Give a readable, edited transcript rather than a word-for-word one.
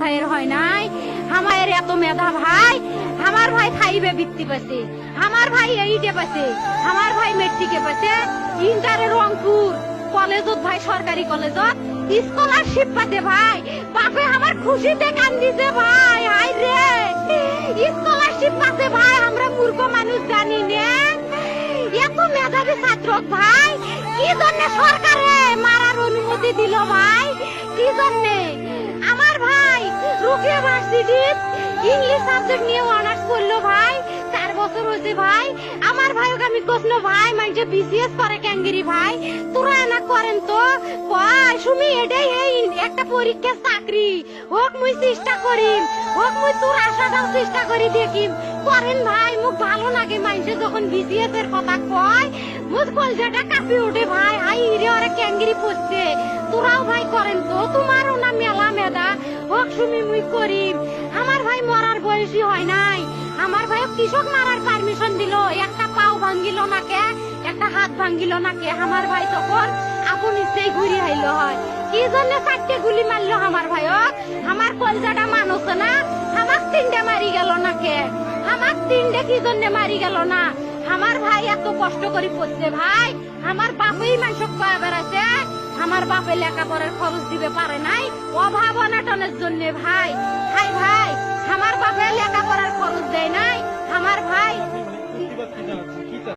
ভাইয়ের হয় নাই, আমার এত মেধা ভাই, আমার ভাই 5-এ বৃত্তি পাচ্ছে, আমার ভাই 8-এ পাচ্ছে, আমার ভাই মেট্রিকে পাচ্ছে, ইন্টারে রংপুর কলেজত ভাই, সরকারি কলেজত স্কলারশিপ পাতে ভাই, বাপে আমার খুশিতে কান্দিছে ভাই, হাই রে স্কলারশিপ পাতে ভাই, আমরা মূর্খ মানুষ জানি না এত মেধাবী ছাত্র ভাই, কি জন্য সরকারে মারার অনুমতি দিল ভাই, কি জন্য? আমার ভাই রুকিয়া ভার্সিটির ইংলিশ সাবজেক্ট নিয়ে অনার্স করলো ভাই, 4 বছর হয়েছে ভাই। আমার ভাইকে আমি কইলো ভাই মানে বিসিএস করে ক্যাঙ্গিরি ভাই, তোরা না করেন তো কয় সুমি এটাই এই একটা পরীক্ষা চাকরি হোক, মুই চেষ্টা করিম, হোক মুই তোর আশাটাও চেষ্টা করি দেখিম, করেন ভাই। মুখ ভালো লাগে মানুষে যখন বিসিএস এর কথা কয়, মুখ কলজাটা কাঁপি ওঠে ভাই, হাই রে ওরা ক্যাঙ্গিরি পড়ছে, তোরাও ভাই করেন তো, তোমারও না মেলা মেধা, হোক সুমি মুই করিম। আমার ভাই মরার বয়সী হয় নাই, আমার ভাই কৃষক মারার পারমিশন দিল, একটা পাও ভাঙ্গিল না কে, একটা হাত ভাঙ্গিল না কে, আমার ভাই তখন আপন ইচ্ছেই ঘুরি আইল হয়। কি জন্য 4টে গুলি মারলো আমার ভাই, আমার কলজাটা মানুষ না, আমার 3টে মারি গেল না কে, আমার 3টে কি জন্য মারি গেল না? আমার ভাই এত কষ্ট করে পড়ছে ভাই, আমার বাপেই মানুষ কয়ে বেড়াচ্ছে, আমার বাপে লেখাপড়ার খরচ দিবে পারে নাই, অভাব অনাটনের জন্য ভাই। ভাই ভাই আমার বাপে লেখাপড়ার খরচ দেয় নাই, আমার ভাই